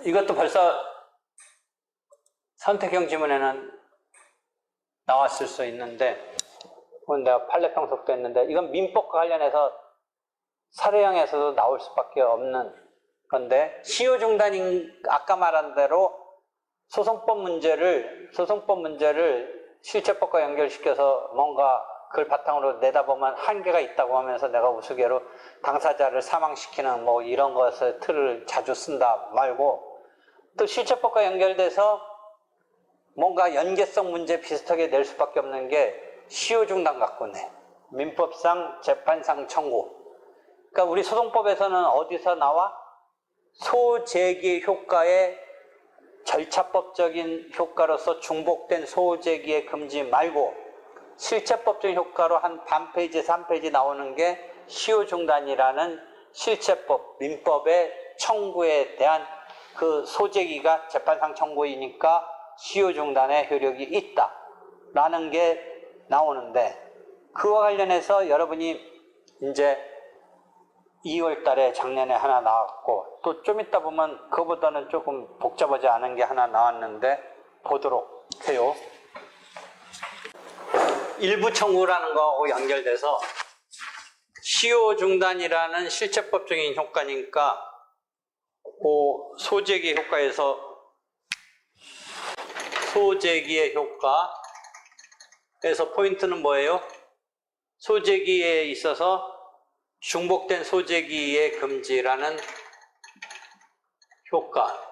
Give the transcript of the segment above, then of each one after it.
이것도 벌써 선택형 지문에는 나왔을 수 있는데, 그건 내가 판례평석도 했는데, 이건 민법과 관련해서 사례형에서도 나올 수밖에 없는 건데, 시효중단인, 아까 말한 대로 소송법 문제를 실체법과 연결시켜서 뭔가 그걸 바탕으로 내다보면 한계가 있다고 하면서 내가 우스개로 당사자를 사망시키는 뭐 이런 것을 틀을 자주 쓴다 말고, 또 실체법과 연결돼서 뭔가 연계성 문제 비슷하게 낼 수밖에 없는 게 시효중단 갖고 내. 민법상 재판상 청구. 그러니까 우리 소송법에서는 어디서 나와? 소재기 효과의 절차법적인 효과로서 중복된 소재기의 금지 말고 실체법적인 효과로 한 반 페이지에서 한 페이지 나오는 게 시효중단이라는 실체법, 민법의 청구에 대한 그 소재기가 재판상 청구이니까 시효중단의 효력이 있다라는 게 나오는데, 그와 관련해서 여러분이 이제 2월 달에 작년에 하나 나왔고, 또 좀 이따 보면 그거보다는 조금 복잡하지 않은 게 하나 나왔는데 보도록 해요. 일부 청구라는 거하고 연결돼서 시효중단이라는 실체법적인 효과니까 그 소재기 효과에서 소재기의 효과에서 포인트는 뭐예요? 소재기에 있어서 중복된 소재기의 금지라는 효과.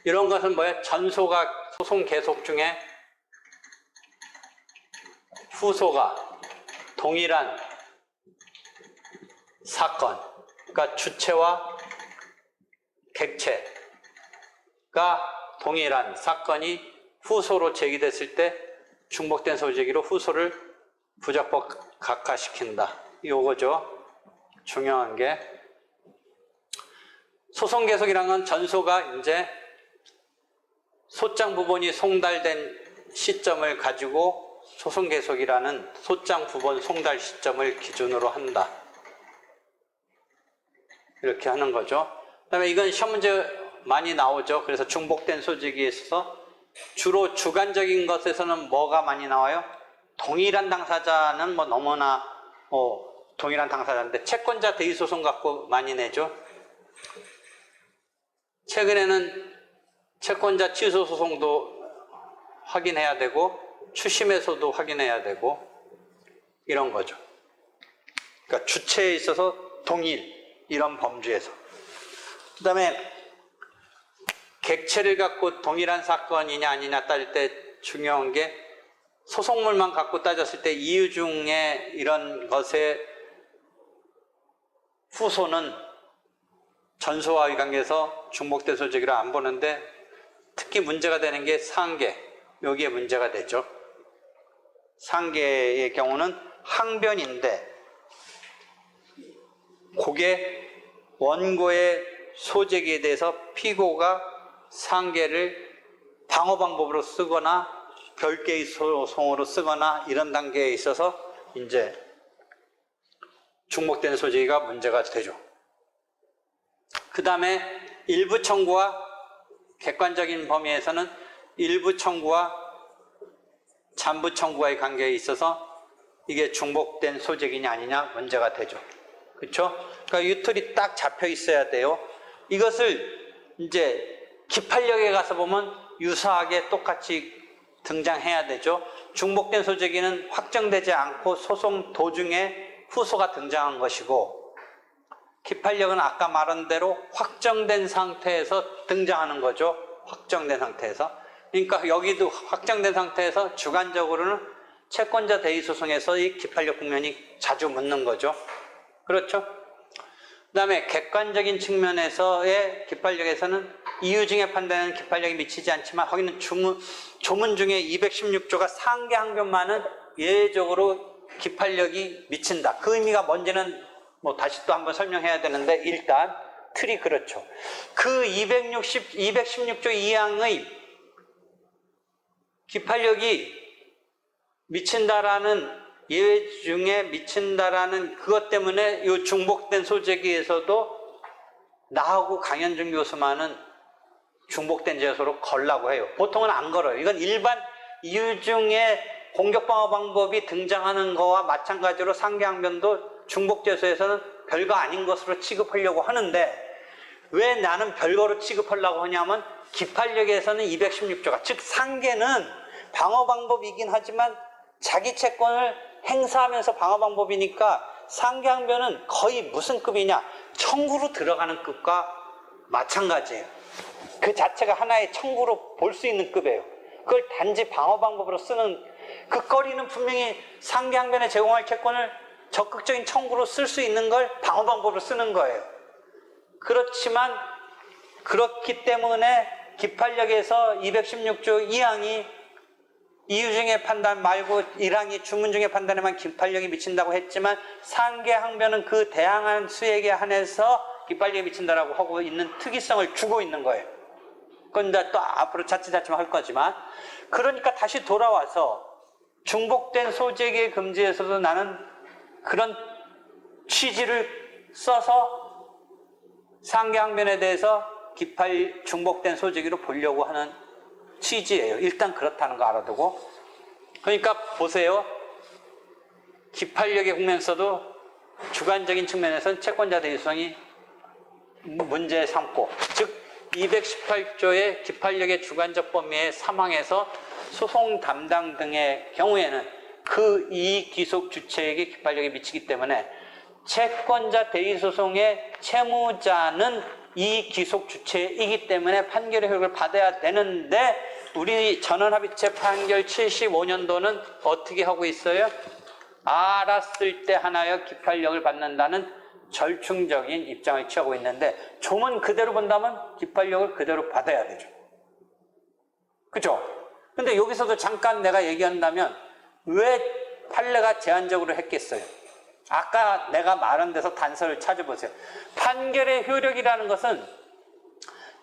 이런 것은 뭐예요? 전소가 소송 계속 중에 후소가 동일한 사건, 그러니까 주체와 객체가 동일한 사건이 후소로 제기됐을 때 중복된 소재기로 후소를 부적법 각하시킨다. 요거죠. 중요한 게. 소송 계속이란 건 전소가 이제 소장 부본이 송달된 시점을 가지고 소송 계속이라는 소장 부본 송달 시점을 기준으로 한다. 이렇게 하는 거죠. 그 다음에 이건 시험 문제 많이 나오죠. 그래서 중복된 소재기에 있어서 주로 주관적인 것에서는 뭐가 많이 나와요? 동일한 당사자는 뭐 너무나 동일한 당사자인데 채권자 대의소송 갖고 많이 내죠. 최근에는 채권자 취소소송도 확인해야 되고 추심에서도 확인해야 되고 이런 거죠. 그러니까 주체에 있어서 동일, 이런 범주에서. 그 다음에 객체를 갖고 동일한 사건이냐 아니냐 따질 때 중요한 게 소송물만 갖고 따졌을 때 이유 중에 이런 것의 후소는 전소와의 관계에서 중복된 소재기로 안 보는데, 특히 문제가 되는 게 상계, 여기에 문제가 되죠. 상계의 경우는 항변인데 그게 원고의 소재기에 대해서 피고가 상계를 방어 방법으로 쓰거나 별개의 소송으로 쓰거나 이런 단계에 있어서 이제 중복된 소재기가 문제가 되죠. 그 다음에 일부 청구와 객관적인 범위에서는 일부 청구와 잠부 청구와의 관계에 있어서 이게 중복된 소재기냐 아니냐 문제가 되죠. 그렇죠? 그러니까 유틀이 딱 잡혀 있어야 돼요. 이것을 이제 기판력에 가서 보면 유사하게 똑같이 등장해야 되죠. 중복된 소재기는 확정되지 않고 소송 도중에 후소가 등장한 것이고, 기판력은 아까 말한 대로 확정된 상태에서 등장하는 거죠. 확정된 상태에서. 그러니까 여기도 확정된 상태에서 주관적으로는 채권자 대의소송에서 이 기판력 국면이 자주 묻는 거죠. 그렇죠? 그 다음에 객관적인 측면에서의 기판력에서는 이유증의 판단에는 기판력이 미치지 않지만, 거기는 조문 중에 216조가 상계 항변만은 예외적으로 기판력이 미친다. 그 의미가 뭔지는 뭐 다시 또 한번 설명해야 되는데, 일단 틀이 그렇죠. 그 216조 2항의 기판력이 미친다라는, 예외 중에 미친다라는 그것 때문에 이 중복된 소재기에서도 나하고 강현중 교수만은 중복된 제소로 걸라고 해요. 보통은 안 걸어요. 이건 일반 이유중에 공격방어 방법이 등장하는 거와 마찬가지로 상계항변도 중복제소에서는 별거 아닌 것으로 취급하려고 하는데, 왜 나는 별거로 취급하려고 하냐면 기판력에서는 216조가, 즉 상계는 방어 방법이긴 하지만 자기 채권을 행사하면서 방어 방법이니까 상계항변은 거의 무슨 급이냐, 청구로 들어가는 급과 마찬가지예요. 그 자체가 하나의 청구로 볼 수 있는 급이에요. 그걸 단지 방어 방법으로 쓰는, 그 거리는 분명히 상계항변에 제공할 채권을 적극적인 청구로 쓸 수 있는 걸 방어 방법으로 쓰는 거예요. 그렇지만 그렇기 때문에 기판력에서 216조 2항이 이유중의 판단 말고 1항이 주문중의 판단에만 기판력이 미친다고 했지만, 상계항변은 그 다양한 수액에 한해서 기판력이 미친다라고 하고 있는 특이성을 주고 있는 거예요. 그건 이제 또 앞으로 자칫자칫 할 거지만, 그러니까 다시 돌아와서 중복된 소재기의 금지에서도 나는 그런 취지를 써서 상계항변에 대해서 중복된 소재기로 보려고 하는 취지예요. 일단 그렇다는 거 알아두고. 그러니까 보세요. 기판력의 국면에서도 주관적인 측면에서는 채권자 대유성이 문제 삼고, 즉 218조의 기판력의 주관적 범위의 사망에서 소송 담당 등의 경우에는 그 이익 귀속 주체에게 기판력이 미치기 때문에 채권자 대리소송의 채무자는 이익 귀속 주체이기 때문에 판결의 효력을 받아야 되는데, 우리 전원합의체 판결 75년도는 어떻게 하고 있어요? 알았을 때 하나여 기판력을 받는다는 절충적인 입장을 취하고 있는데, 조문 그대로 본다면 기판력을 그대로 받아야 되죠. 그죠? 근데 여기서도 잠깐 내가 얘기한다면, 왜 판례가 제한적으로 했겠어요? 아까 내가 말한 데서 단서를 찾아보세요. 판결의 효력이라는 것은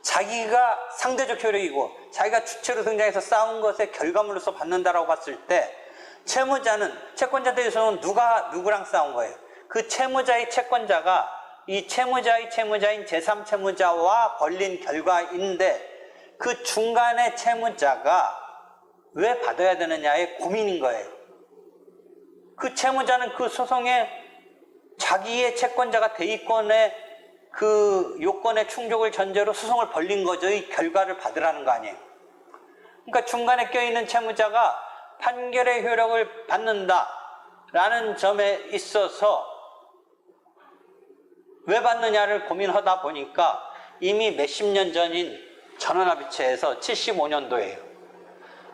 자기가 상대적 효력이고 자기가 주체로 등장해서 싸운 것의 결과물로서 받는다라고 봤을 때, 채무자는, 채권자 대리소송은 누구랑 싸운 거예요? 그 채무자의 채권자가 이 채무자의 채무자인 제3채무자와 벌린 결과인데, 그 중간에 채무자가 왜 받아야 되느냐의 고민인 거예요. 그 채무자는 그 소송에 자기의 채권자가 대의권의 그 요건의 충족을 전제로 소송을 벌린 거죠. 이 결과를 받으라는 거 아니에요. 그러니까 중간에 껴있는 채무자가 판결의 효력을 받는다라는 점에 있어서 왜 받느냐를 고민하다 보니까 이미 몇십 년 전인 전원합의체에서 75년도에요.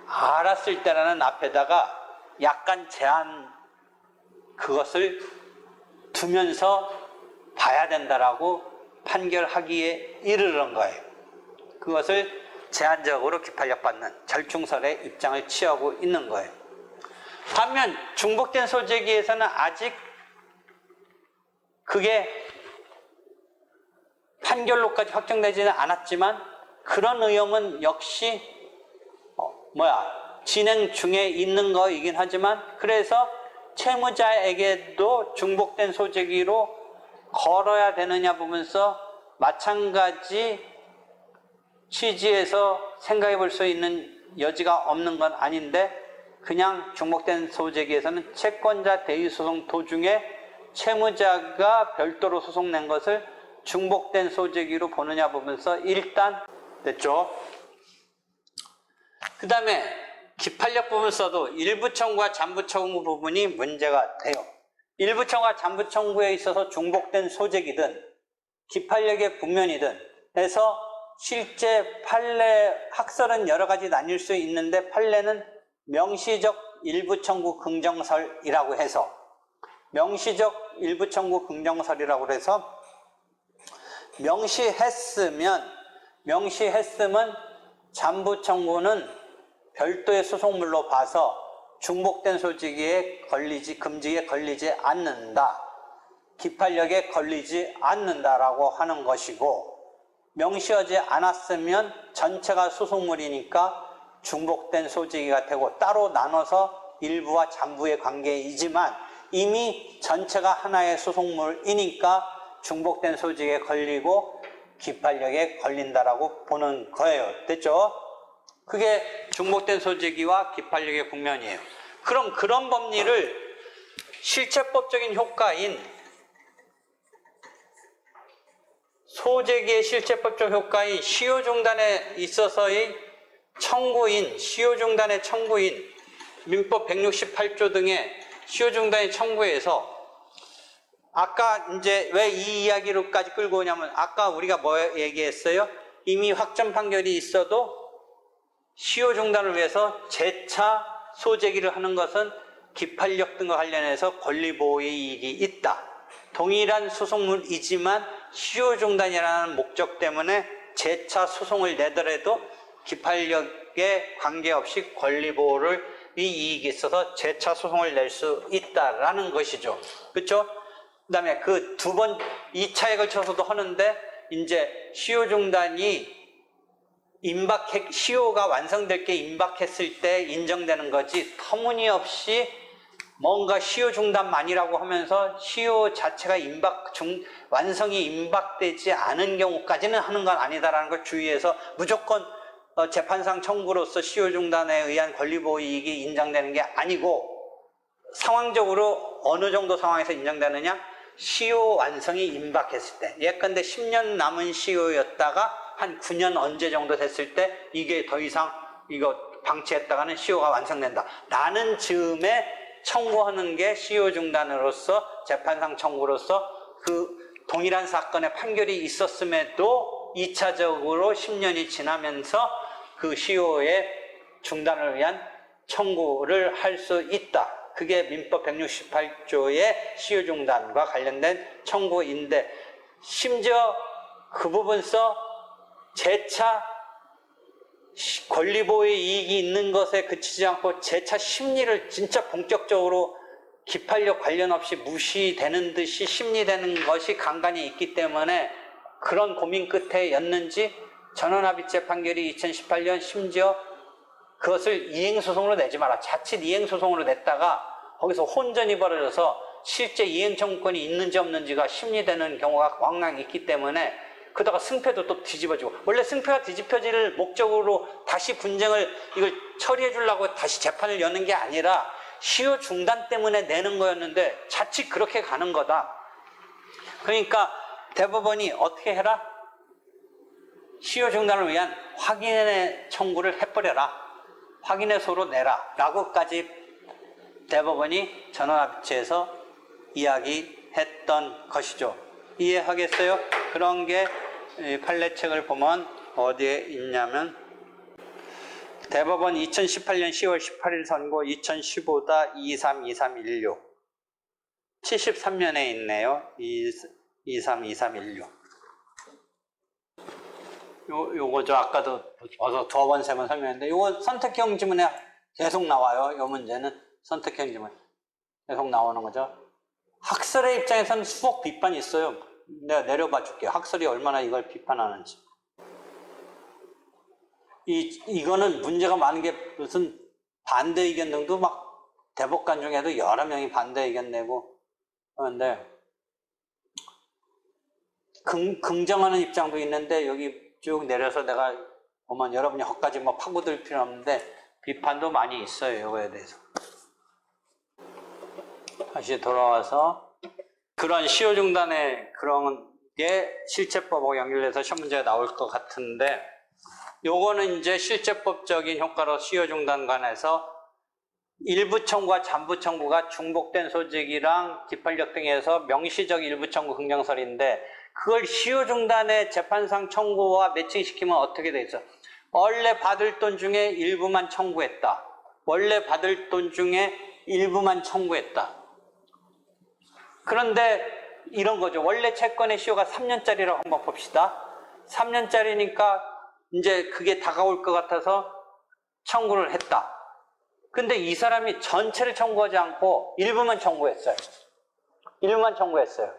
알았을 때라는 앞에다가 약간 제한, 그것을 두면서 봐야 된다라고 판결하기에 이르는 거예요. 그것을 제한적으로 기판력 받는 절충설의 입장을 취하고 있는 거예요. 반면 중복된 소재기에서는 아직 그게 판결로까지 확정되지는 않았지만, 그런 의혹은 역시 진행 중에 있는 거이긴 하지만, 그래서 채무자에게도 중복된 소재기로 걸어야 되느냐 보면서 마찬가지 취지에서 생각해 볼 수 있는 여지가 없는 건 아닌데, 그냥 중복된 소재기에서는 채권자 대리소송 도중에 채무자가 별도로 소송 낸 것을 중복된 소재기로 보느냐 보면서 일단 됐죠. 그 다음에 기판력 부분 써도 일부 청구와 잠부 청구 부분이 문제가 돼요. 일부 청구와 잠부 청구에 있어서 중복된 소재기든 기판력의 국면이든 해서 실제 판례, 학설은 여러 가지 나뉠 수 있는데, 판례는 명시적 일부 청구 긍정설이라고 해서, 명시적 일부 청구 긍정설이라고 해서 명시했으면 잠부 청구는 별도의 소송물로 봐서 중복된 소재기에 금지에 걸리지 않는다, 기판력에 걸리지 않는다라고 하는 것이고, 명시하지 않았으면 전체가 소송물이니까 중복된 소재기가 되고, 따로 나눠서 일부와 잠부의 관계이지만 이미 전체가 하나의 소송물이니까 중복된 소재기에 걸리고 기판력에 걸린다라고 보는 거예요. 됐죠? 그게 중복된 소재기와 기판력의 국면이에요. 그럼 그런 법리를 실체법적인 효과인 소재기의 실체법적 효과인 시효중단에 있어서의 청구인, 시효중단의 청구인 민법 168조 등의 시효중단의 청구에서 아까 이제 왜 이 이야기로까지 끌고 오냐면 아까 우리가 뭐 얘기했어요? 이미 확정 판결이 있어도 시효중단을 위해서 재차 소재기를 하는 것은 기판력 등과 관련해서 권리보호의 이익이 있다. 동일한 소송물이지만 시효중단이라는 목적 때문에 재차 소송을 내더라도 기판력에 관계없이 권리보호를 이 이익이 있어서 재차 소송을 낼 수 있다라는 것이죠. 그렇죠? 그 다음에 그 두 번, 2차에 걸쳐서도 하는데 이제 시효중단이 시효가 완성될 게 임박했을 때 인정되는 거지 터무니없이 뭔가 시효중단만이라고 하면서 시효 자체가 완성이 임박되지 않은 경우까지는 하는 건 아니다라는 걸 주의해서 무조건 재판상 청구로서 시효중단에 의한 권리보호 이익이 인정되는 게 아니고 상황적으로 어느 정도 상황에서 인정되느냐? 시효 완성이 임박했을 때 예컨대 10년 남은 시효였다가 한 9년 언제 정도 됐을 때 이게 더 이상 이거 방치했다가는 시효가 완성된다 라는 즈음에 청구하는 게 시효중단으로서 재판상 청구로서 그 동일한 사건의 판결이 있었음에도 2차적으로 10년이 지나면서 그 시효의 중단을 위한 청구를 할 수 있다. 그게 민법 168조의 시효중단과 관련된 청구인데 심지어 그 부분서 재차 권리보호의 이익이 있는 것에 그치지 않고 재차 심리를 진짜 본격적으로 기판력 관련 없이 무시되는 듯이 심리되는 것이 간간히 있기 때문에 그런 고민 끝에 였는지 전원합의체 판결이 2018년 심지어 그것을 이행소송으로 내지 마라. 자칫 이행소송으로 냈다가 거기서 혼전이 벌어져서 실제 이행청구권이 있는지 없는지가 심리되는 경우가 왕왕 있기 때문에 그러다가 승패도 또 뒤집어지고 원래 승패가 뒤집혀질 목적으로 다시 분쟁을 이걸 처리해 주려고 다시 재판을 여는 게 아니라 시효 중단 때문에 내는 거였는데 자칫 그렇게 가는 거다. 그러니까 대법원이 어떻게 해라? 시효 중단을 위한 확인의 청구를 해버려라. 확인의소로 내라. 라고까지 대법원이 전원합의체에서 이야기했던 것이죠. 이해하겠어요? 그런 게 판례책을 보면 어디에 있냐면 대법원 2018년 10월 18일 선고 2015-232316 73년에 있네요. 232316 요거 저 아까도 어서 두 번 세 번 설명했는데 요거 선택형 지문에 계속 나와요. 요 문제는 선택형 지문 계속 나오는 거죠. 학설의 입장에서는 수억 비판이 있어요. 내가 내려봐 줄게요. 학설이 얼마나 이걸 비판하는지. 이거는 문제가 많은 게 무슨 반대 의견 등도 막 대법관 중에도 여러 명이 반대 의견 내고 그런데 긍정하는 입장도 있는데 여기 쭉 내려서 내가 보면 여러분이 헛까지 뭐 파고들 필요 없는데 비판도 많이 있어요. 이거에 대해서. 다시 돌아와서 그런 시효중단의 그런 게 실체법하고 연결돼서 시험 문제가 나올 것 같은데 요거는 이제 실체법적인 효과로 시효중단 관해서 일부 청구와 잔부 청구가 중복된 소직이랑 기판력 등에서 명시적 일부 청구 긍정설인데 그걸 시효중단의 재판상 청구와 매칭시키면 어떻게 돼 있어? 원래 받을 돈 중에 일부만 청구했다. 원래 받을 돈 중에 일부만 청구했다. 그런데 이런 거죠. 원래 채권의 시효가 3년짜리라고 한번 봅시다. 3년짜리니까 이제 그게 다가올 것 같아서 청구를 했다. 근데 이 사람이 전체를 청구하지 않고 일부만 청구했어요. 일부만 청구했어요.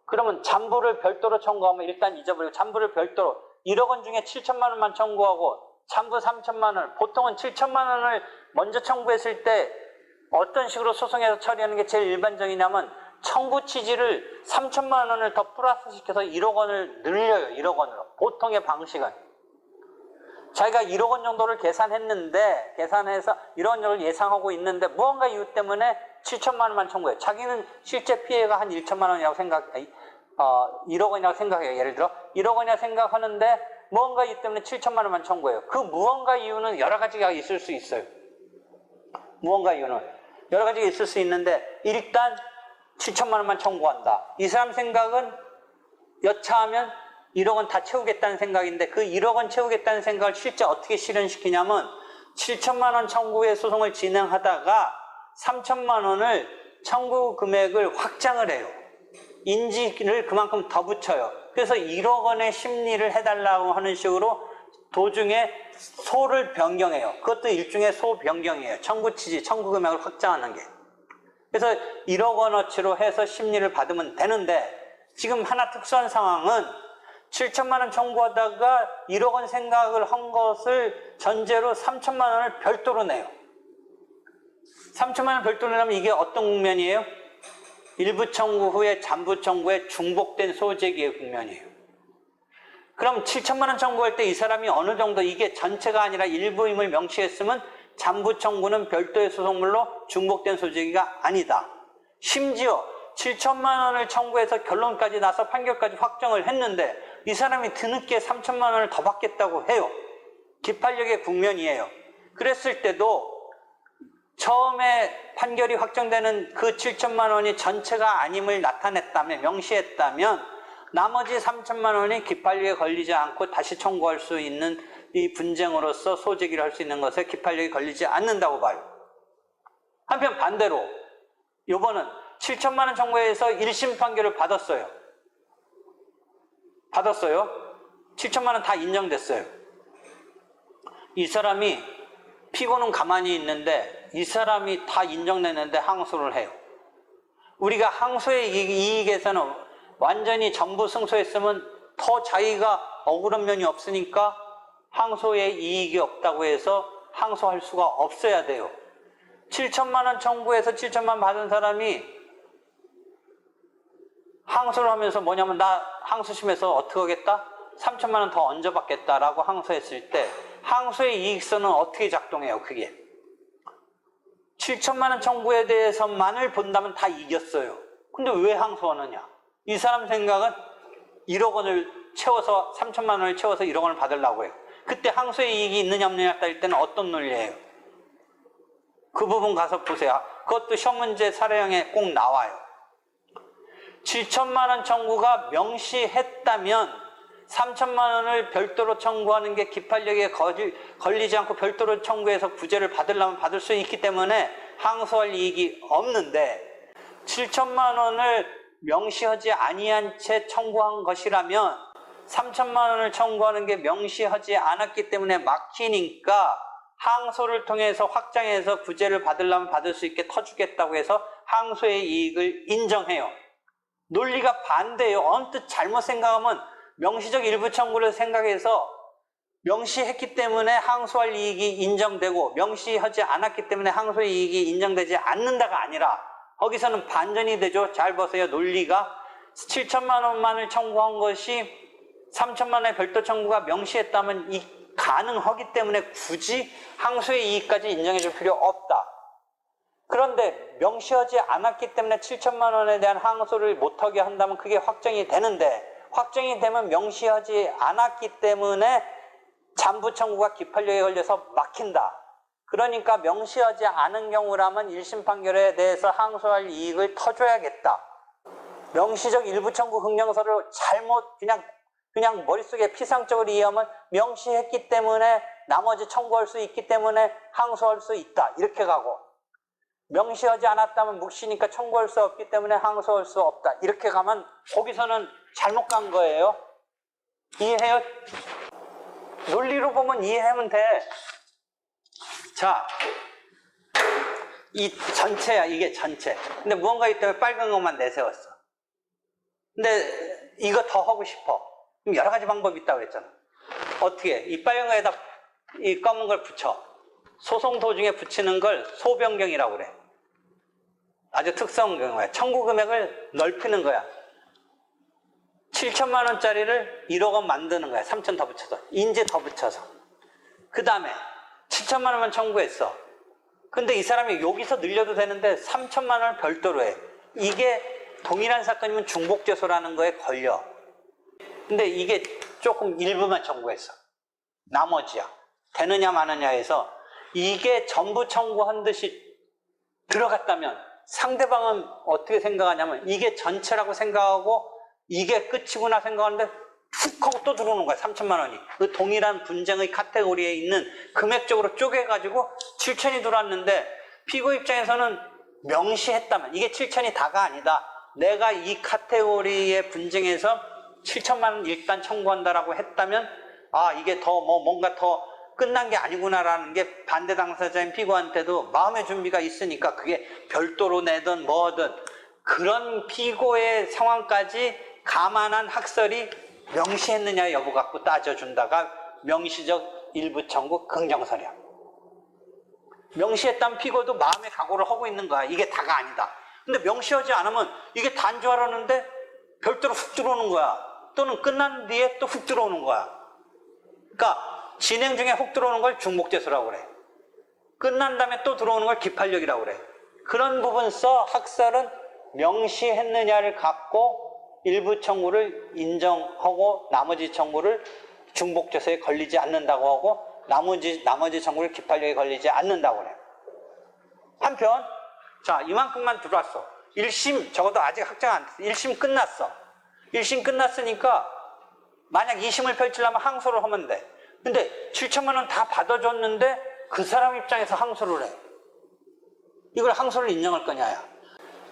그러면 잔부를 별도로 청구하면 일단 잊어버리고 잔부를 별도로 1억 원 중에 7천만 원만 청구하고 잔부 3천만 원, 보통은 7천만 원을 먼저 청구했을 때 어떤 식으로 소송에서 처리하는 게 제일 일반적이냐면 청구 취지를 3천만 원을 더 플러스 시켜서 1억 원을 늘려요. 1억 원으로. 보통의 방식은. 자기가 1억 원 정도를 계산해서 1억 원 정도를 예상하고 있는데 무언가 이유 때문에 7천만 원만 청구해요. 자기는 실제 피해가 한 1천만 원이라고 1억 원이라고 생각해요. 예를 들어 1억 원이라고 생각하는데 무언가 이유 때문에 7천만 원만 청구해요. 그 무언가 이유는 여러 가지가 있을 수 있어요. 무언가 이유는 여러 가지가 있을 수 있는데 일단 7천만 원만 청구한다. 이 사람 생각은 여차하면 1억 원 다 채우겠다는 생각인데 그 1억 원 채우겠다는 생각을 실제 어떻게 실현시키냐면 7천만 원 청구의 소송을 진행하다가 3천만 원을 청구 금액을 확장을 해요. 인지를 그만큼 더 붙여요. 그래서 1억 원의 심리를 해달라고 하는 식으로 도중에 소를 변경해요. 그것도 일종의 소 변경이에요. 청구 취지, 청구 금액을 확장하는 게. 그래서 1억 원어치로 해서 심리를 받으면 되는데 지금 하나 특수한 상황은 7천만 원 청구하다가 1억 원 생각을 한 것을 전제로 3천만 원을 별도로 내요. 3천만 원 별도로 내면 이게 어떤 국면이에요? 일부 청구 후에 잠부 청구에 중복된 소재기의 국면이에요. 그럼 7천만 원 청구할 때 이 사람이 어느 정도 이게 전체가 아니라 일부임을 명시했으면 잠부 청구는 별도의 소송물로 중복된 소재기가 아니다. 심지어 7천만 원을 청구해서 결론까지 나서 판결까지 확정을 했는데 이 사람이 뒤늦게 3천만 원을 더 받겠다고 해요. 기판력의 국면이에요. 그랬을 때도 처음에 판결이 확정되는 그 7천만 원이 전체가 아님을 나타냈다면, 명시했다면 나머지 3천만 원이 기판력에 걸리지 않고 다시 청구할 수 있는 이 분쟁으로서 소재기를 할 수 있는 것에 기판력이 걸리지 않는다고 봐요. 한편 반대로 이번은 7천만 원 청구해서 1심 판결을 받았어요. 7천만 원 다 인정됐어요. 이 사람이 피고는 가만히 있는데 이 사람이 다 인정됐는데 항소를 해요. 우리가 항소의 이익에서는 완전히 전부 승소했으면 더 자기가 억울한 면이 없으니까 항소의 이익이 없다고 해서 항소할 수가 없어야 돼요. 7천만 원 청구해서 7천만 원 받은 사람이 항소를 하면서 뭐냐면 나 항소심에서 어떻게 하겠다? 3천만 원 더 얹어받겠다라고 항소했을 때 항소의 이익서는 어떻게 작동해요? 그게 7천만 원 청구에 대해서만을 본다면 다 이겼어요. 근데 왜 항소하느냐? 이 사람 생각은 1억 원을 채워서 3천만 원을 채워서 1억 원을 받으려고 해요. 그때 항소의 이익이 있느냐 없느냐 따질 때는 어떤 논리예요? 그 부분 가서 보세요. 그것도 시험 문제 사례형에 꼭 나와요. 7천만 원 청구가 명시했다면 3천만 원을 별도로 청구하는 게 기판력에 걸리지 않고 별도로 청구해서 구제를 받으려면 받을 수 있기 때문에 항소할 이익이 없는데 7천만 원을 명시하지 아니한 채 청구한 것이라면 3천만 원을 청구하는 게 명시하지 않았기 때문에 막히니까 항소를 통해서 확장해서 구제를 받으려면 받을 수 있게 터주겠다고 해서 항소의 이익을 인정해요. 논리가 반대예요. 언뜻 잘못 생각하면 명시적 일부 청구를 생각해서 명시했기 때문에 항소할 이익이 인정되고 명시하지 않았기 때문에 항소의 이익이 인정되지 않는다가 아니라 거기서는 반전이 되죠. 잘 보세요. 논리가 7천만 원만을 청구한 것이 3천만 원의 별도 청구가 명시했다면 가능하기 때문에 굳이 항소의 이익까지 인정해 줄 필요 없다. 그런데 명시하지 않았기 때문에 7천만 원에 대한 항소를 못하게 한다면 그게 확정이 되는데 확정이 되면 명시하지 않았기 때문에 잠부 청구가 기판력에 걸려서 막힌다. 그러니까 명시하지 않은 경우라면 1심 판결에 대해서 항소할 이익을 터줘야겠다. 명시적 일부 청구 흥령서를 잘못 그냥 머릿속에 피상적으로 이해하면 명시했기 때문에 나머지 청구할 수 있기 때문에 항소할 수 있다. 이렇게 가고 명시하지 않았다면 묵시니까 청구할 수 없기 때문에 항소할 수 없다. 이렇게 가면 거기서는 잘못 간 거예요. 이해해요? 논리로 보면 이해하면 돼. 자, 이 전체야. 이게 전체. 근데 무언가 있기 때문에 빨간 것만 내세웠어. 근데 이거 더 하고 싶어. 그럼 여러 가지 방법이 있다고 그랬잖아. 어떻게? 이 빨간 거에다 이 검은 걸 붙여. 소송 도중에 붙이는 걸 소변경이라고 그래. 아주 특성인 거야. 청구 금액을 넓히는 거야. 7천만 원짜리를 1억 원 만드는 거야. 3천 더 붙여서. 인제 더 붙여서. 그 다음에 7천만 원만 청구했어. 근데 이 사람이 여기서 늘려도 되는데 3천만 원을 별도로 해. 이게 동일한 사건이면 중복죄소라는 거에 걸려. 근데 이게 조금 일부만 청구했어. 나머지야. 되느냐 마느냐 해서 이게 전부 청구한 듯이 들어갔다면 상대방은 어떻게 생각하냐면 이게 전체라고 생각하고 이게 끝이구나 생각하는데 훅 하고 또 들어오는 거야. 3천만 원이. 그 동일한 분쟁의 카테고리에 있는 금액적으로 쪼개가지고 7천이 들어왔는데 피고 입장에서는 명시했다면 이게 7천이 다가 아니다. 내가 이 카테고리의 분쟁에서 7천만 원 일단 청구한다라고 했다면 이게 더 뭔가 더 끝난 게 아니구나라는 게 반대 당사자인 피고한테도 마음의 준비가 있으니까 그게 별도로 내든 뭐든 그런 피고의 상황까지 감안한 학설이 명시했느냐 여부 갖고 따져준다가 명시적 일부 청구 긍정설이야. 명시했다면 피고도 마음의 각오를 하고 있는 거야. 이게 다가 아니다. 근데 명시하지 않으면 이게 다인 줄 알았는데 별도로 훅 들어오는 거야. 또는 끝난 뒤에 또 훅 들어오는 거야. 그러니까 진행 중에 훅 들어오는 걸 중복죄소라고 그래. 끝난 다음에 또 들어오는 걸 기판력이라고 그래. 그런 부분서 학설은 명시했느냐를 갖고 일부 청구를 인정하고 나머지 청구를 중복죄소에 걸리지 않는다고 하고 나머지 청구를 기판력에 걸리지 않는다고 그래. 한편 자 이만큼만 들어왔어. 1심 적어도 아직 확정 안 됐어. 1심 끝났어. 1심 끝났으니까 만약 2심을 펼치려면 항소를 하면 돼. 근데 7천만 원 다 받아줬는데 그 사람 입장에서 항소를 해. 이걸 항소를 인정할 거냐야.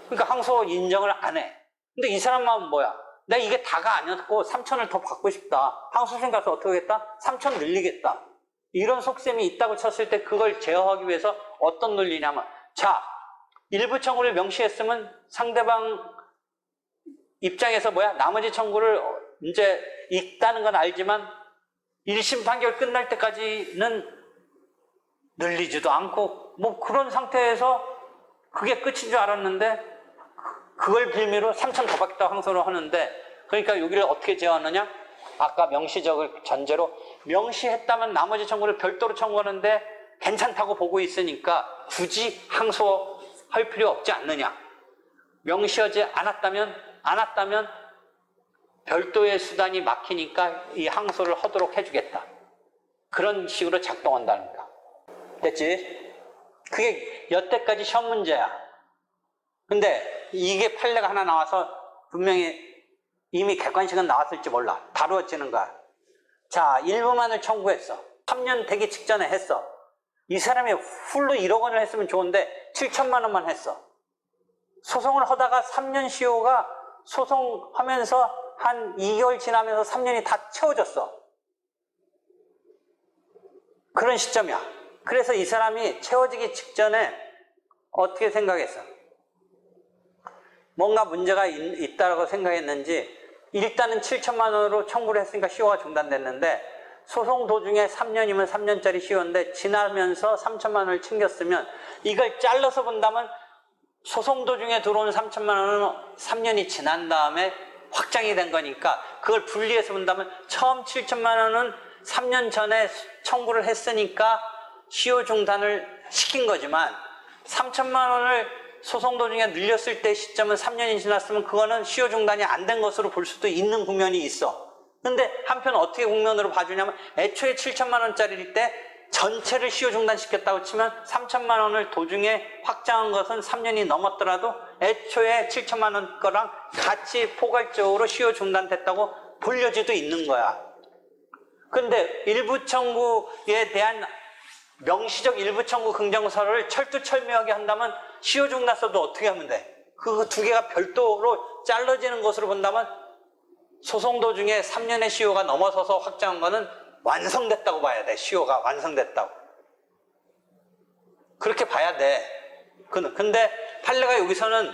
그러니까 항소 인정을 안 해. 근데 이 사람 마음은 뭐야? 내가 이게 다가 아니었고 3천을 더 받고 싶다. 항소심 가서 어떻게 하겠다? 3천 늘리겠다. 이런 속셈이 있다고 쳤을 때 그걸 제어하기 위해서 어떤 논리냐면 자, 일부 청구를 명시했으면 상대방 입장에서 나머지 청구를 이제 있다는 건 알지만 1심 판결 끝날 때까지는 늘리지도 않고 그런 상태에서 그게 끝인 줄 알았는데 그걸 빌미로 3천 더 받겠다고 항소를 하는데 그러니까 여기를 어떻게 제어하느냐? 아까 명시적을 전제로 명시했다면 나머지 청구를 별도로 청구하는데 괜찮다고 보고 있으니까 굳이 항소할 필요 없지 않느냐? 명시하지 않았다면 별도의 수단이 막히니까 이 항소를 하도록 해주겠다. 그런 식으로 작동한다는 거. 됐지? 그게 여태까지 시험 문제야. 근데 이게 판례가 하나 나와서 분명히 이미 객관식은 나왔을지 몰라. 다루어지는 거야. 자, 일부만을 청구했어. 3년 되기 직전에 했어. 이 사람이 풀로 1억 원을 했으면 좋은데 7천만 원만 했어. 소송을 하다가 3년 시효가 소송하면서 한 2개월 지나면서 3년이 다 채워졌어. 그런 시점이야. 그래서 이 사람이 채워지기 직전에 어떻게 생각했어? 뭔가 문제가 있다고 생각했는지 일단은 7천만 원으로 청구를 했으니까 시효가 중단됐는데 소송 도중에 3년이면 3년짜리 시효인데 지나면서 3천만 원을 챙겼으면 이걸 잘라서 본다면 소송 도중에 들어온 3천만 원은 3년이 지난 다음에 확장이 된 거니까 그걸 분리해서 본다면 처음 7천만 원은 3년 전에 청구를 했으니까 시효 중단을 시킨 거지만 3천만 원을 소송 도중에 늘렸을 때 시점은 3년이 지났으면 그거는 시효 중단이 안 된 것으로 볼 수도 있는 국면이 있어. 근데 한편 어떻게 국면으로 봐주냐면 애초에 7천만 원짜리일 때 전체를 시효 중단시켰다고 치면 3천만 원을 도중에 확장한 것은 3년이 넘었더라도 애초에 7천만 원 거랑 같이 포괄적으로 시효 중단됐다고 볼 여지도 있는 거야. 근데 일부 청구에 대한 명시적 일부 청구 긍정서를 철두철미하게 한다면 시효 중단서도 어떻게 하면 돼? 그 두 개가 별도로 잘라지는 것으로 본다면 소송 도중에 3년의 시효가 넘어서서 확정한 거는 완성됐다고 봐야 돼. 시효가 완성됐다고. 그렇게 봐야 돼. 근데 판례가 여기서는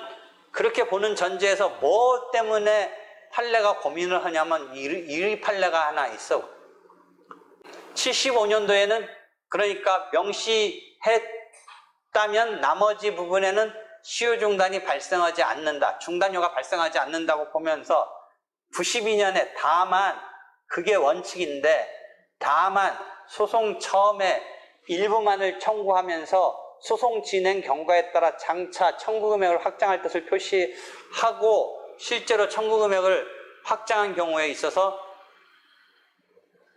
그렇게 보는 전제에서 뭐 때문에 판례가 고민을 하냐면 이 판례가 하나 있어. 75년도에는 그러니까 명시했다면 나머지 부분에는 시효 중단이 발생하지 않는다. 중단료가 발생하지 않는다고 보면서 92년에 다만 그게 원칙인데 다만 소송 처음에 일부만을 청구하면서 소송 진행 경과에 따라 장차 청구 금액을 확장할 뜻을 표시하고 실제로 청구 금액을 확장한 경우에 있어서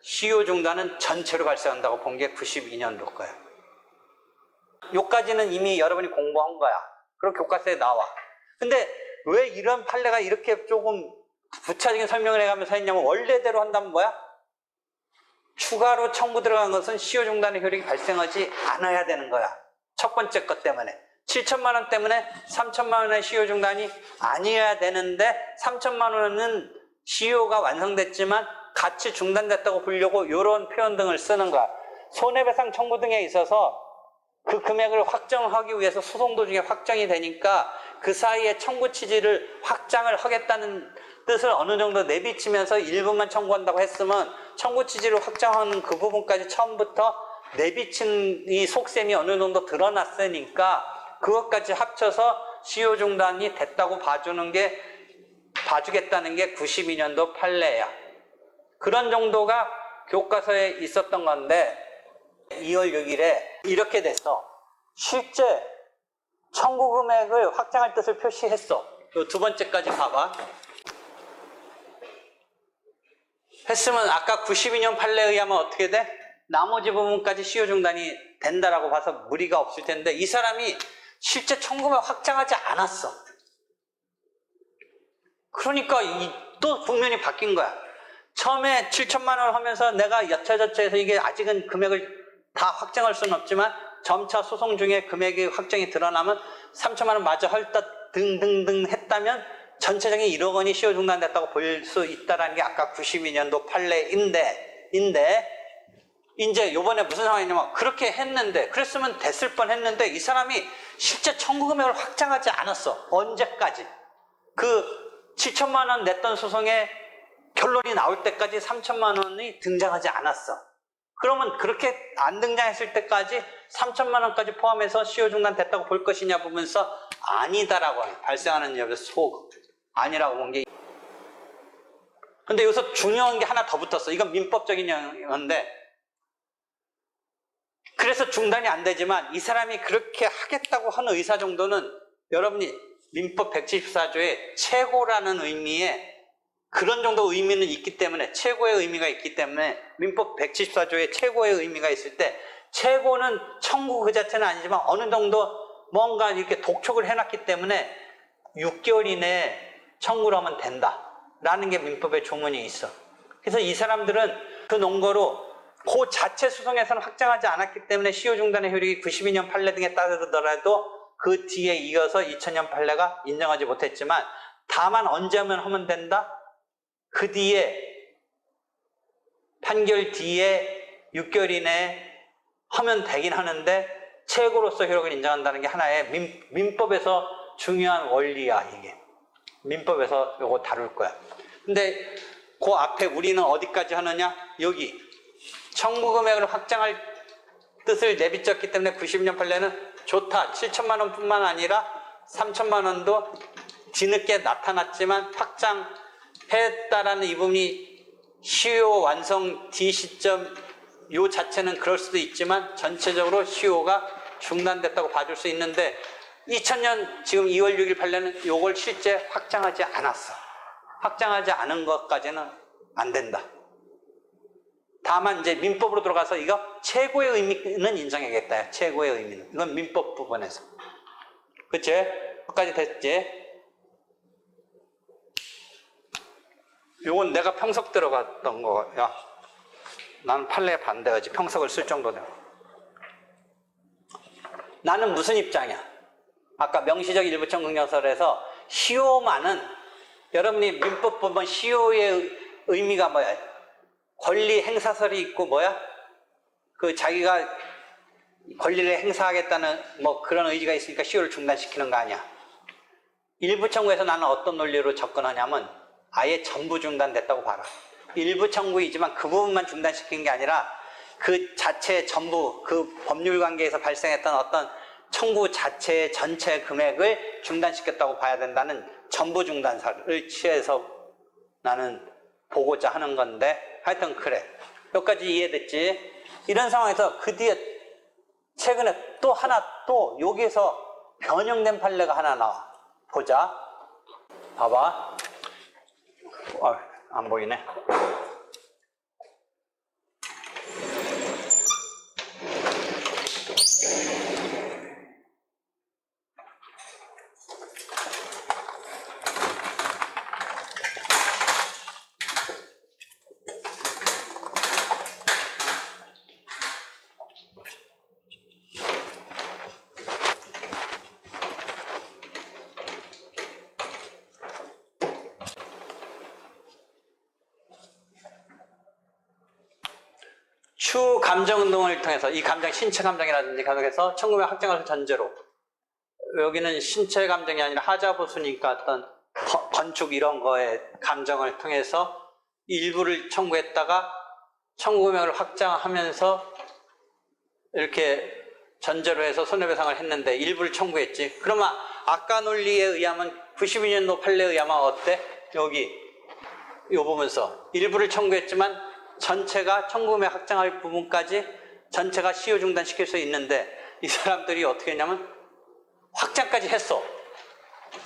시효 중단은 전체로 발생한다고 본 게 92년도 거예요. 요까지는 이미 여러분이 공부한 거야. 그리고 교과서에 나와. 근데 왜 이런 판례가 이렇게 조금 구체적인 설명을 해가면서 했냐면 원래대로 한다면 뭐야? 추가로 청구 들어간 것은 시효 중단의 효력이 발생하지 않아야 되는 거야. 첫 번째 것 때문에. 7천만 원 때문에 3천만 원의 시효 중단이 아니어야 되는데 3천만 원은 시효가 완성됐지만 같이 중단됐다고 보려고 이런 표현 등을 쓰는 거야. 손해배상 청구 등에 있어서 그 금액을 확정하기 위해서 소송 도중에 확정이 되니까 그 사이에 청구 취지를 확장을 하겠다는 뜻을 어느 정도 내비치면서 일부만 청구한다고 했으면 청구 취지를 확장하는 그 부분까지 처음부터 내비친 이 속셈이 어느 정도 드러났으니까 그것까지 합쳐서 시효 중단이 됐다고 봐주겠다는 게 92년도 판례야. 그런 정도가 교과서에 있었던 건데 2월 6일에 이렇게 됐어. 실제 청구 금액을 확장할 뜻을 표시했어. 이 두 번째까지 봐봐. 했으면 아까 92년 판례에 의하면 어떻게 돼? 나머지 부분까지 시효 중단이 된다라고 봐서 무리가 없을 텐데 이 사람이 실제 청구금액 확장하지 않았어. 그러니까 또 국면이 바뀐 거야. 처음에 7천만 원 하면서 내가 여차저차해서 이게 아직은 금액을 다 확정할 수는 없지만 점차 소송 중에 금액이 확정이 드러나면 3천만 원 마저 헐떡 등등등 했다면 전체적인 1억 원이 시효 중단됐다고 볼 수 있다는 게 아까 92년도 판례인데 이제 요번에 무슨 상황이냐면 그렇게 했는데 그랬으면 됐을 뻔했는데 이 사람이 실제 청구 금액을 확장하지 않았어. 언제까지? 그 7천만 원 냈던 소송에 결론이 나올 때까지 3천만 원이 등장하지 않았어. 그러면 그렇게 안 등장했을 때까지 3천만 원까지 포함해서 시효 중단 됐다고 볼 것이냐 보면서 아니다라고 발생하는 여기서 아니라고 본 게. 근데 여기서 중요한 게 하나 더 붙었어. 이건 민법적인 건데 그래서 중단이 안 되지만 이 사람이 그렇게 하겠다고 하는 의사 정도는 여러분이 민법 174조에 최고라는 의미에 그런 정도 의미는 있기 때문에 최고의 의미가 있기 때문에 민법 174조에 최고의 의미가 있을 때 최고는 청구 그 자체는 아니지만 어느 정도 뭔가 이렇게 독촉을 해놨기 때문에 6개월 이내에 청구를 하면 된다라는 게 민법의 조문이 있어. 그래서 이 사람들은 그 논거로 그 자체 소송에서는 확정하지 않았기 때문에 시효 중단의 효력이 92년 판례 등에 따르더라도 그 뒤에 이어서 2000년 판례가 인정하지 못했지만 다만 언제 하면 된다? 그 뒤에 판결 뒤에 6개월 이내에 하면 되긴 하는데 최고로서 효력을 인정한다는 게 하나의 민법에서 중요한 원리야. 이게 민법에서 요거 다룰 거야. 근데 그 앞에 우리는 어디까지 하느냐? 여기 청구 금액을 확장할 뜻을 내비쳤기 때문에 90년 판례는 좋다. 7천만 원뿐만 아니라 3천만 원도 뒤늦게 나타났지만 확장했다라는 이 부분이 시효 완성 뒤 시점 요 자체는 그럴 수도 있지만 전체적으로 시효가 중단됐다고 봐줄 수 있는데 2000년 지금 2월 6일 판례는 요걸 실제 확장하지 않았어. 확장하지 않은 것까지는 안 된다. 다만 이제 민법으로 들어가서 이거 최고의 의미는 인정해야겠다. 최고의 의미는. 이건 민법 부분에서. 그치? 여기까지 됐지? 요건 내가 평석 들어갔던 거야. 나는 판례에 반대하지. 평석을 쓸 정도면. 나는 무슨 입장이야? 아까 명시적 일부청 긍정설에서 시효만은 여러분이 민법 보면 시효의 의미가 뭐야? 권리 행사설이 있고 뭐야? 그 자기가 권리를 행사하겠다는 뭐 그런 의지가 있으니까 시효를 중단시키는 거 아니야. 일부 청구에서 나는 어떤 논리로 접근하냐면 아예 전부 중단됐다고 봐라. 일부 청구이지만 그 부분만 중단시킨 게 아니라 그 자체 전부 그 법률 관계에서 발생했던 어떤 청구 자체의 전체 금액을 중단시켰다고 봐야 된다는 전부 중단사를 취해서 나는 보고자 하는 건데, 하여튼 그래. 여기까지 이해됐지? 이런 상황에서 그 뒤에 최근에 또 하나, 또 여기에서 변형된 판례가 하나 나와. 보자. 봐봐. 안 보이네. 추 감정 운동을 통해서 이 감정, 신체 감정이라든지 계속해서 청구의 확정을 전제로, 여기는 신체 감정이 아니라 하자보수니까 어떤 건축 이런 거의 감정을 통해서 일부를 청구했다가 청구 금액을 확장하면서 이렇게 전제로 해서 손해배상을 했는데 일부를 청구했지. 그러면 아까 논리에 의하면 92년도 판례에 의하면 어때? 여기 이 부분서 일부를 청구했지만 전체가 청구금액 확정할 부분까지 전체가 시효 중단시킬 수 있는데, 이 사람들이 어떻게 했냐면 확장까지 했어.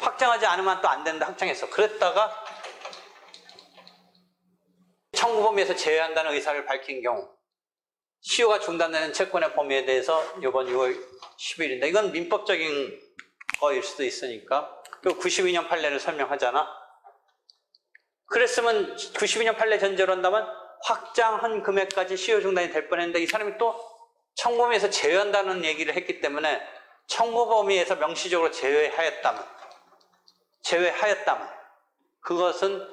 확정하지 않으면 또 안 된다 확정했어. 그랬다가 청구 범위에서 제외한다는 의사를 밝힌 경우 시효가 중단되는 채권의 범위에 대해서 이번 6월 10일인데, 이건 민법적인 거일 수도 있으니까 그 92년 판례를 설명하잖아. 그랬으면 92년 판례 전제로 한다면 확장한 금액까지 시효 중단이 될 뻔했는데, 이 사람이 또 청구 범위에서 제외한다는 얘기를 했기 때문에 청구 범위에서 명시적으로 제외하였다면 그것은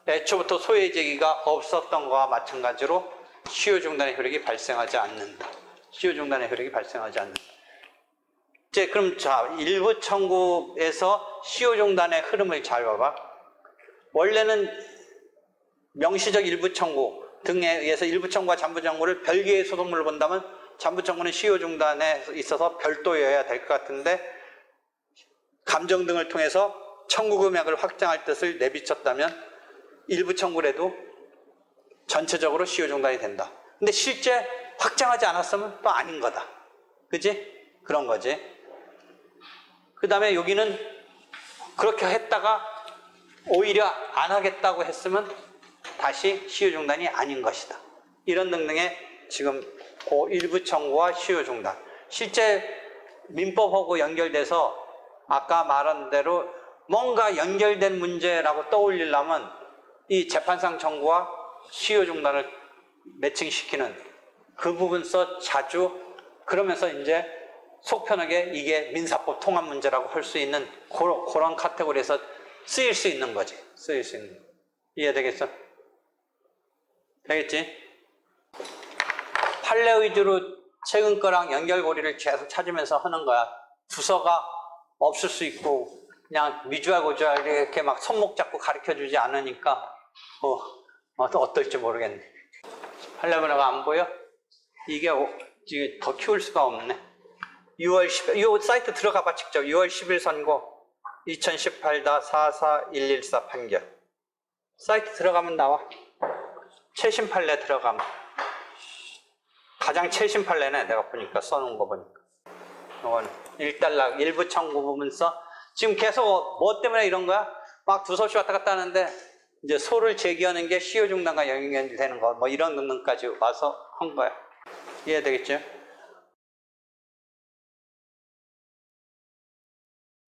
애초부터 소외 제기가 없었던 것과 마찬가지로 시효 중단의 효력이 발생하지 않는다. 시효 중단의 효력이 발생하지 않는다. 이제 그럼 자, 일부 청구에서 시효 중단의 흐름을 잘 봐봐. 원래는 명시적 일부 청구 등에 의해서 일부 청구와 잠부 청구를 별개의 소송물로 본다면 잠부 청구는 시효 중단에 있어서 별도여야 될 것 같은데, 감정 등을 통해서 청구 금액을 확장할 뜻을 내비쳤다면 일부 청구라도 전체적으로 시효 중단이 된다. 근데 실제 확장하지 않았으면 또 아닌 거다. 그지? 그런 거지. 그 다음에 여기는 그렇게 했다가 오히려 안 하겠다고 했으면 다시 시효 중단이 아닌 것이다. 이런 등등의 지금 그 일부 청구와 시효 중단, 실제 민법하고 연결돼서 아까 말한 대로 뭔가 연결된 문제라고 떠올리려면 이 재판상 청구와 시효 중단을 매칭시키는 그 부분서 자주, 그러면서 이제 속 편하게 이게 민사법 통합 문제라고 할 수 있는 그런 카테고리에서 쓰일 수 있는 거지. 쓰일 수 있는. 이해되겠어? 되겠지? 판례 위주로 최근 거랑 연결고리를 계속 찾으면서 하는 거야. 부서가 없을 수 있고 그냥 미주알 고주알 이렇게 막 손목 잡고 가르쳐주지 않으니까 또 어떨지 모르겠네. 판례 번호가 안 보여? 이게 더 키울 수가 없네. 6월 10일, 이 사이트 들어가봐 직접. 6월 10일 선고 2018-44114 판결. 사이트 들어가면 나와. 최신 판례 들어가면 가장 최신 판례네. 내가 보니까 써놓은 거 보니까. 이건 일단락 일부 청구 부분서. 지금 계속 뭐 때문에 이런 거야? 막 두서없이 왔다 갔다 하는데 이제 소를 제기하는 게 시효 중단과 연결되는 거, 뭐 이런 등등까지 와서 한 거야. 이해되겠죠?